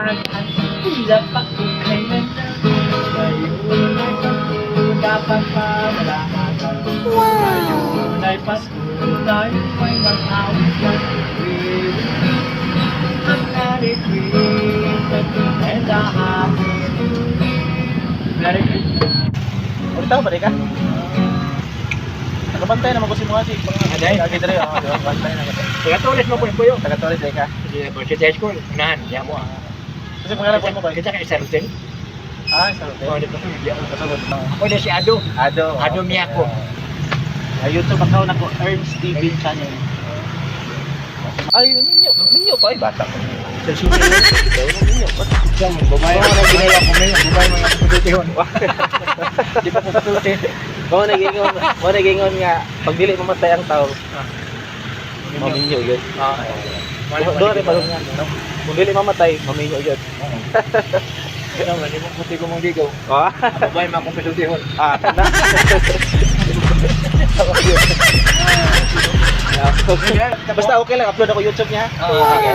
at tila pa kung kailan na ngayon ay Pasko, dapat pa malamatan. Ngayon ay Pasko, tayo ay mag-awit ng a Merry Christmas and a Happy New Year. Merry Christmas. Ulit ako, balik ka? Nakabantay naman ko si mga si Aday. Lagi dali ako, bantay na kasi. Taga-tulis mo po yung puyo. Taga-tuloy ka. Hindi po siya high school. Unahan, diyan mo. Kasi pangalan po mo ba? Kita ka isa rutin. Ah, sa hotel. Oh, di pa ito. Diyan mo. Kasunod. Ako na si Ado. Ado. Ado Miyako. YouTube account ako, Ernst TV channel. Ay, ninyo pa, ay bata ko. Sa sino yun? Ninyo pa. Diyan mo. Babae mo na ginaya ko ngayon. Babae mo na kapatutihon. Di pa kapatutin. Mo nagingon nga pag dili mamatay ang tao, maminyo yun. Doon rin palong yan, no? Kung dili mamatay, maminyo yun. Ano man, di mo puti ko mong ligaw. Ah, Babae mo akong kapatutihon. tanda. Basta okay lang, upload ako YouTube niya. Oo, sige.